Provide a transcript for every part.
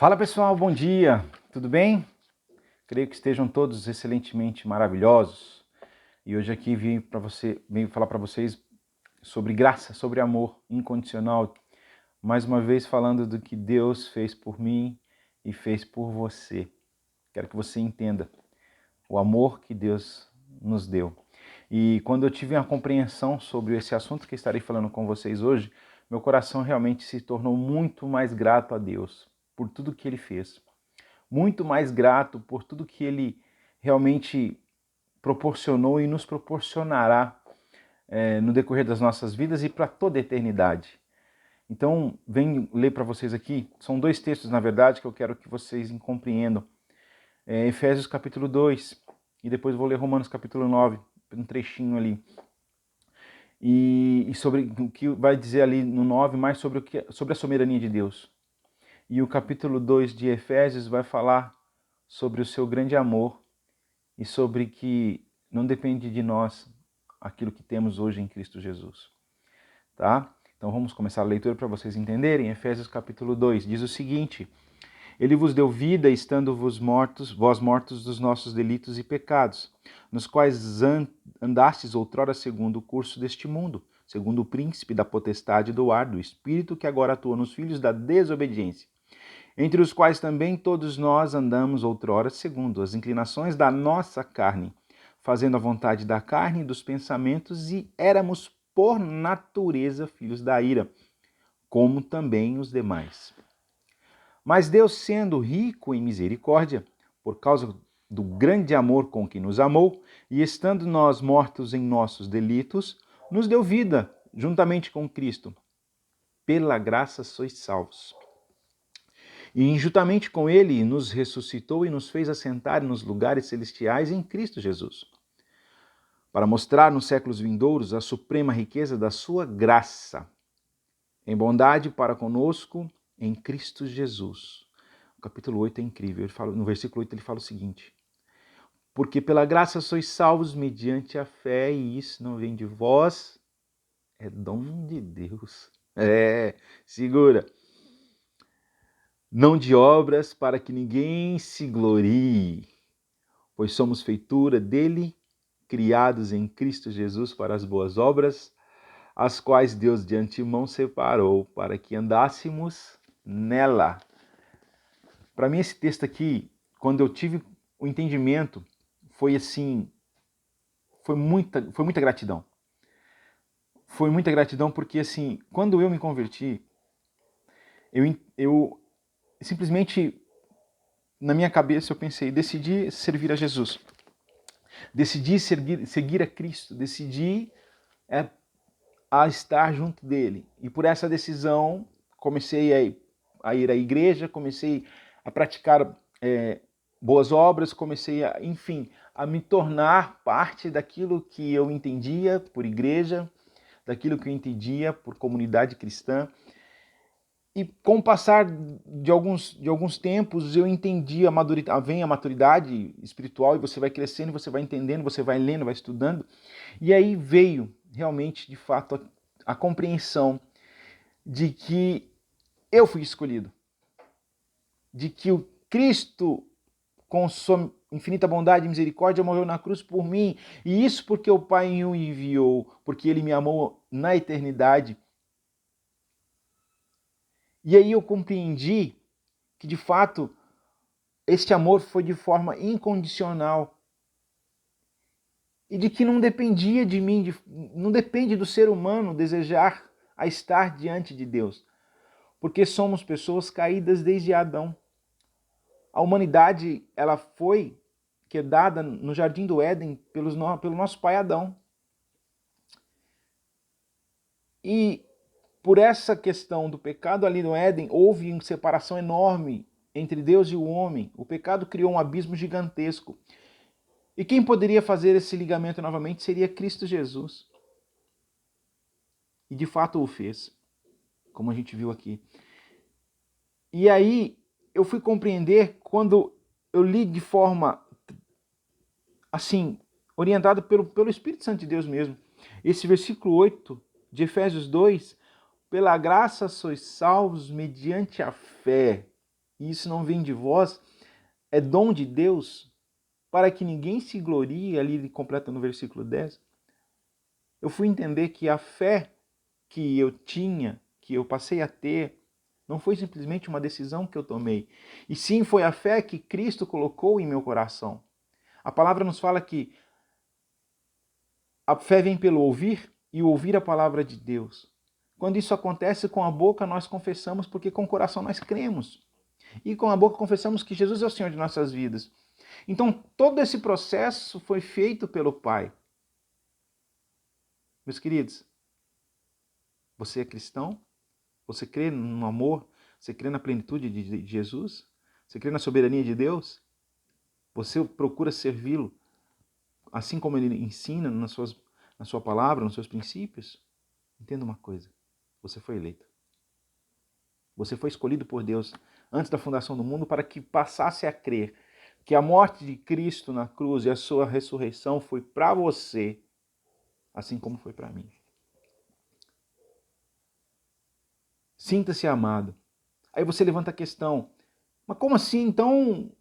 Fala pessoal, bom dia, tudo bem? Creio que estejam todos excelentemente maravilhosos. E hoje aqui venho falar para vocês sobre graça, sobre amor incondicional. Mais uma vez falando do que Deus fez por mim e fez por você. Quero que você entenda o amor que Deus nos deu. E quando eu tive uma compreensão sobre esse assunto que estarei falando com vocês hoje, meu coração realmente se tornou muito mais grato a Deus por tudo que Ele fez. Muito mais grato por tudo que Ele realmente proporcionou e nos proporcionará no decorrer das nossas vidas e para toda a eternidade. Então, venho ler para vocês aqui, são dois textos, na verdade, que eu quero que vocês compreendam. Efésios capítulo 2 e depois vou ler Romanos capítulo 9, um trechinho ali. E sobre o que vai dizer ali no 9, mais sobre a soberania de Deus. E o capítulo 2 de Efésios vai falar sobre o seu grande amor e sobre que não depende de nós aquilo que temos hoje em Cristo Jesus. Tá? Então vamos começar a leitura para vocês entenderem. Efésios capítulo 2 diz o seguinte: Ele vos deu vida, estando vós mortos dos nossos delitos e pecados, nos quais andastes outrora segundo o curso deste mundo, segundo o príncipe da potestade do ar, do espírito que agora atua nos filhos da desobediência, entre os quais também todos nós andamos outrora segundo as inclinações da nossa carne, fazendo a vontade da carne e dos pensamentos, e éramos por natureza filhos da ira, como também os demais. Mas Deus, sendo rico em misericórdia, por causa do grande amor com que nos amou, e estando nós mortos em nossos delitos, nos deu vida juntamente com Cristo. Pela graça sois salvos. E injuntamente com ele nos ressuscitou e nos fez assentar nos lugares celestiais em Cristo Jesus, para mostrar nos séculos vindouros a suprema riqueza da sua graça, em bondade para conosco em Cristo Jesus. O capítulo 8 é incrível. No versículo 8 ele fala o seguinte: Porque pela graça sois salvos mediante a fé, e isso não vem de vós, é dom de Deus. Segura. Não de obras, para que ninguém se glorie, pois somos feitura dele, criados em Cristo Jesus para as boas obras, as quais Deus de antemão separou para que andássemos nela. Para mim esse texto aqui, quando eu tive o entendimento, foi assim, foi muita gratidão. Foi muita gratidão porque assim, quando eu me converti, eu simplesmente, na minha cabeça, eu pensei, decidi servir a Jesus. Decidi seguir a Cristo. Decidi a estar junto dele. E por essa decisão, comecei a ir à igreja, comecei a praticar boas obras, comecei a me tornar parte daquilo que eu entendia por igreja, daquilo que eu entendia por comunidade cristã. E com o passar de alguns tempos, eu entendi vem a maturidade espiritual, e você vai crescendo, você vai entendendo, você vai lendo, vai estudando. E aí veio realmente, de fato, a compreensão de que eu fui escolhido. De que o Cristo, com sua infinita bondade e misericórdia, morreu na cruz por mim. E isso porque o Pai o enviou, porque Ele me amou na eternidade. E aí eu compreendi que, de fato, este amor foi de forma incondicional. E de que não dependia de mim, não depende do ser humano desejar a estar diante de Deus. Porque somos pessoas caídas desde Adão. A humanidade, ela foi quedada no Jardim do Éden pelo nosso pai Adão. E por essa questão do pecado ali no Éden, houve uma separação enorme entre Deus e o homem. O pecado criou um abismo gigantesco. E quem poderia fazer esse ligamento novamente seria Cristo Jesus. E de fato o fez, como a gente viu aqui. E aí eu fui compreender quando eu li de forma assim, orientado pelo Espírito Santo de Deus mesmo. Esse versículo 8 de Efésios 2, pela graça sois salvos mediante a fé. e isso não vem de vós, é dom de Deus, para que ninguém se glorie, ali ele completa no versículo 10. Eu fui entender que a fé que eu tinha, que eu passei a ter, não foi simplesmente uma decisão que eu tomei, e sim foi a fé que Cristo colocou em meu coração. A palavra nos fala que a fé vem pelo ouvir e ouvir a palavra de Deus. Quando isso acontece, com a boca nós confessamos, porque com o coração nós cremos. E com a boca confessamos que Jesus é o Senhor de nossas vidas. Então, todo esse processo foi feito pelo Pai. Meus queridos, você é cristão? Você crê no amor? Você crê na plenitude de Jesus? Você crê na soberania de Deus? Você procura servi-lo assim como ele ensina na sua palavra, nos seus princípios? Entenda uma coisa, você foi eleito. Você foi escolhido por Deus antes da fundação do mundo para que passasse a crer que a morte de Cristo na cruz e a sua ressurreição foi para você, assim como foi para mim. Sinta-se amado. Aí você levanta a questão, mas como assim? Então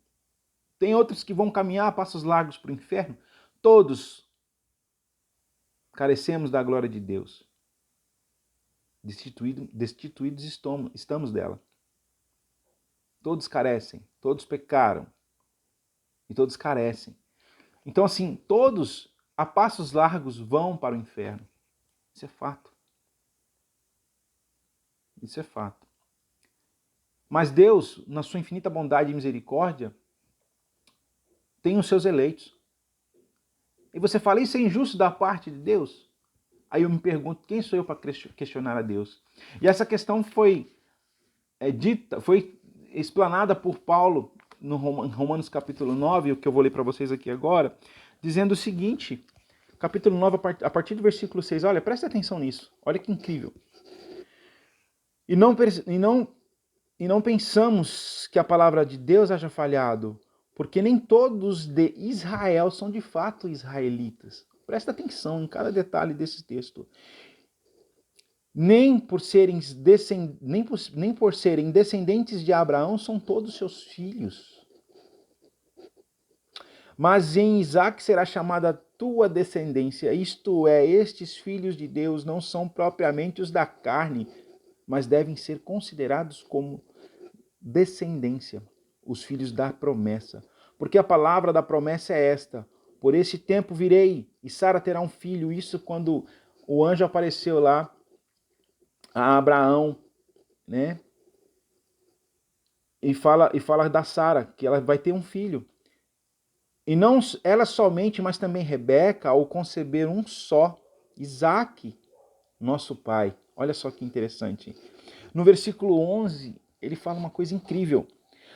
tem outros que vão caminhar a passos largos para o inferno? Todos carecemos da glória de Deus. Destituídos estamos dela. Todos carecem, todos pecaram e todos carecem. Então, assim, todos a passos largos vão para o inferno. Isso é fato. Isso é fato. Mas Deus, na sua infinita bondade e misericórdia, tem os seus eleitos. E você fala, isso é injusto da parte de Deus? Aí eu me pergunto, quem sou eu para questionar a Deus? E essa questão foi explanada por Paulo no Romanos capítulo 9, o que eu vou ler para vocês aqui agora, dizendo o seguinte, capítulo 9, a partir do versículo 6, olha, presta atenção nisso, olha que incrível. E não pensamos que a palavra de Deus haja falhado, porque nem todos de Israel são de fato israelitas. Presta atenção em cada detalhe desse texto. Nem por serem descendentes de Abraão são todos seus filhos. Mas em Isaque será chamada a tua descendência, isto é, estes filhos de Deus não são propriamente os da carne, mas devem ser considerados como descendência, os filhos da promessa. Porque a palavra da promessa é esta: por esse tempo virei, e Sara terá um filho. Isso quando o anjo apareceu lá a Abraão, né? E fala da Sara, que ela vai ter um filho. E não ela somente, mas também Rebeca, ao conceber um só, Isaque, nosso pai. Olha só que interessante. No versículo 11, ele fala uma coisa incrível.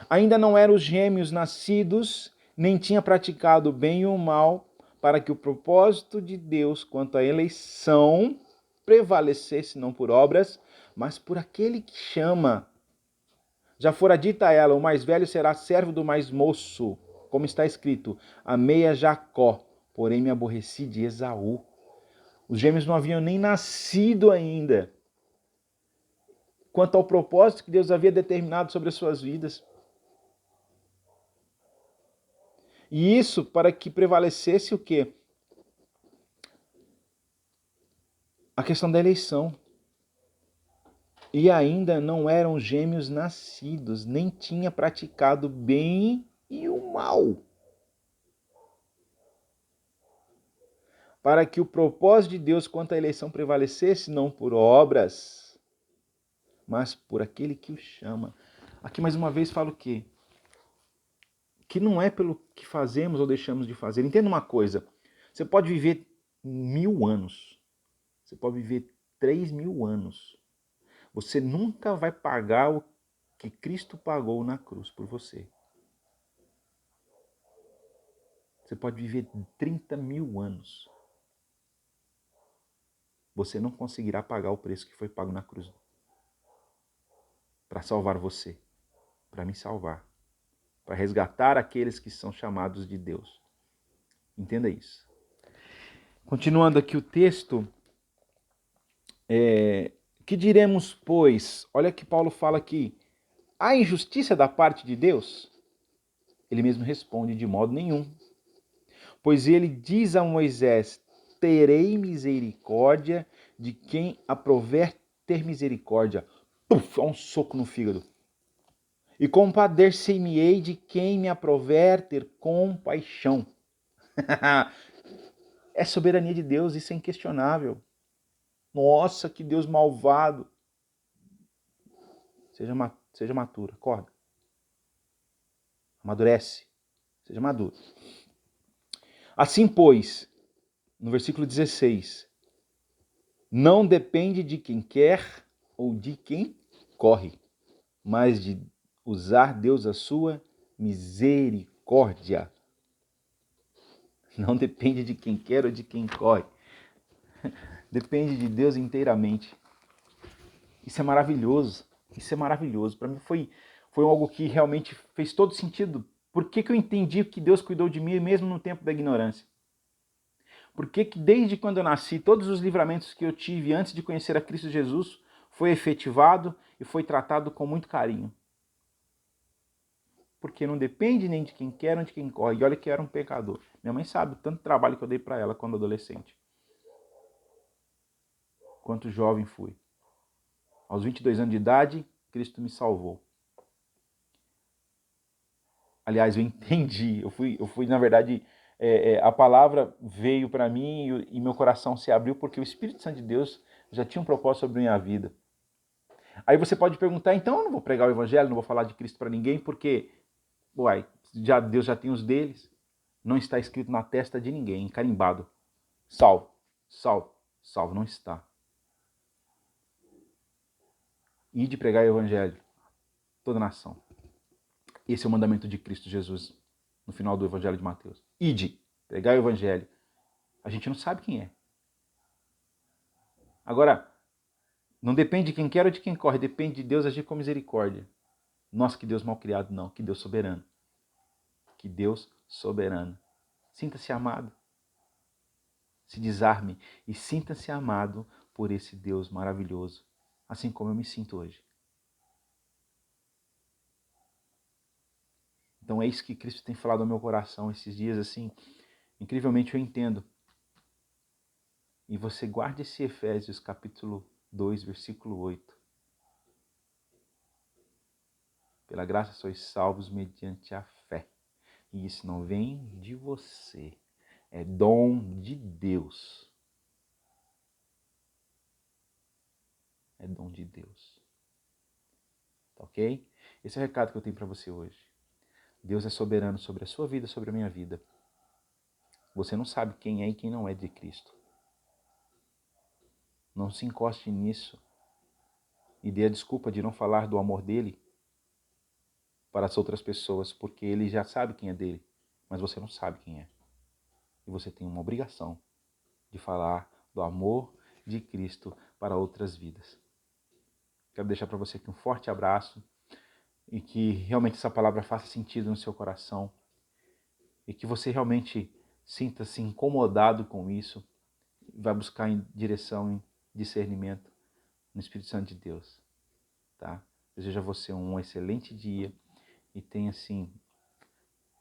Ainda não eram os gêmeos nascidos, nem tinha praticado o bem e o mal, para que o propósito de Deus quanto à eleição prevalecesse não por obras, mas por aquele que chama. Já fora dita a ela, o mais velho será servo do mais moço, como está escrito, amei a Jacó, porém me aborreci de Esaú. Os gêmeos não haviam nem nascido ainda. Quanto ao propósito que Deus havia determinado sobre as suas vidas. E isso para que prevalecesse o quê? A questão da eleição. E ainda não eram gêmeos nascidos, nem tinha praticado o bem e o mal. Para que o propósito de Deus quanto à eleição prevalecesse, não por obras, mas por aquele que o chama. Aqui mais uma vez fala o quê? Que não é pelo que fazemos ou deixamos de fazer. Entenda uma coisa, você pode viver 1000 anos, você pode viver 3000 anos, você nunca vai pagar o que Cristo pagou na cruz por você. Você pode viver 30.000 anos, você não conseguirá pagar o preço que foi pago na cruz para salvar você, para me salvar, para resgatar aqueles que são chamados de Deus. Entenda isso. Continuando aqui o texto, que diremos, pois? Olha que Paulo fala aqui. há injustiça da parte de Deus? Ele mesmo responde: de modo nenhum. Pois ele diz a Moisés: terei misericórdia de quem aprover ter misericórdia. Puf, um soco no fígado. E compadecer-me-ei de quem me aprover ter compaixão. É soberania de Deus, isso é inquestionável. Nossa, que Deus malvado. Seja maduro, acorda. Amadurece, seja maduro. Assim, pois, no versículo 16, não depende de quem quer ou de quem corre, mas de usar Deus a sua misericórdia. Não depende de quem quer ou de quem corre. Depende de Deus inteiramente. Isso é maravilhoso. Isso é maravilhoso. Para mim foi algo que realmente fez todo sentido. Por que eu entendi que Deus cuidou de mim mesmo no tempo da ignorância? Por que desde quando eu nasci, todos os livramentos que eu tive antes de conhecer a Cristo Jesus foi efetivado e foi tratado com muito carinho? Porque não depende nem de quem quer nem de quem corre. E olha que eu era um pecador. Minha mãe sabe o tanto trabalho que eu dei para ela quando adolescente. Quanto jovem fui. Aos 22 anos de idade, Cristo me salvou. Aliás, eu entendi. Eu fui na verdade, a palavra veio para mim e meu coração se abriu porque o Espírito Santo de Deus já tinha um propósito sobre a minha vida. Aí você pode perguntar, então eu não vou pregar o evangelho, não vou falar de Cristo para ninguém, porque Deus já tem os deles. Não está escrito na testa de ninguém, carimbado. Salvo, salvo, salvo, não está. E de pregar o evangelho, toda nação. Esse é o mandamento de Cristo Jesus, no final do evangelho de Mateus. Ide, pregai o evangelho. A gente não sabe quem é. Agora, não depende de quem quer ou de quem corre, depende de Deus agir com misericórdia. Nossa, que Deus mal criado, não, que Deus soberano. Que Deus soberano. Sinta-se amado. Se desarme e sinta-se amado por esse Deus maravilhoso, assim como eu me sinto hoje. Então é isso que Cristo tem falado ao meu coração esses dias, assim, incrivelmente eu entendo. E você guarde esse Efésios capítulo 2, versículo 8. Pela graça sois salvos mediante a fé. E isso não vem de você, é dom de Deus. É dom de Deus. Tá ok? Esse é o recado que eu tenho para você hoje. Deus é soberano sobre a sua vida, sobre a minha vida. Você não sabe quem é e quem não é de Cristo. Não se encoste nisso e dê a desculpa de não falar do amor dele para as outras pessoas, porque ele já sabe quem é dele, mas você não sabe quem é. E você tem uma obrigação de falar do amor de Cristo para outras vidas. Quero deixar para você aqui um forte abraço e que realmente essa palavra faça sentido no seu coração e que você realmente sinta-se incomodado com isso e vai buscar em direção, em discernimento no Espírito Santo de Deus. Tá? Desejo a você um excelente dia e tenha, assim,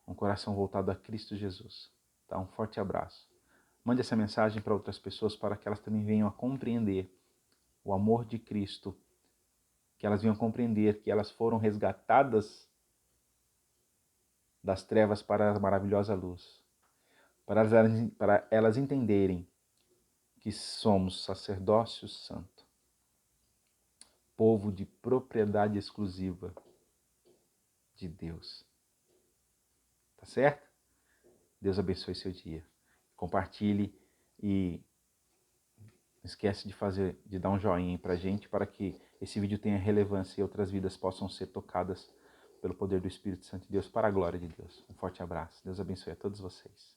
um coração voltado a Cristo Jesus. Tá? Um forte abraço. Mande essa mensagem para outras pessoas para que elas também venham a compreender o amor de Cristo, que elas venham a compreender que elas foram resgatadas das trevas para a maravilhosa luz, para elas entenderem que somos sacerdócio santo, povo de propriedade exclusiva de Deus. Tá certo? Deus abençoe seu dia. Compartilhe e não esquece de dar um joinha pra gente para que esse vídeo tenha relevância e outras vidas possam ser tocadas pelo poder do Espírito Santo de Deus para a glória de Deus. Um forte abraço. Deus abençoe a todos vocês.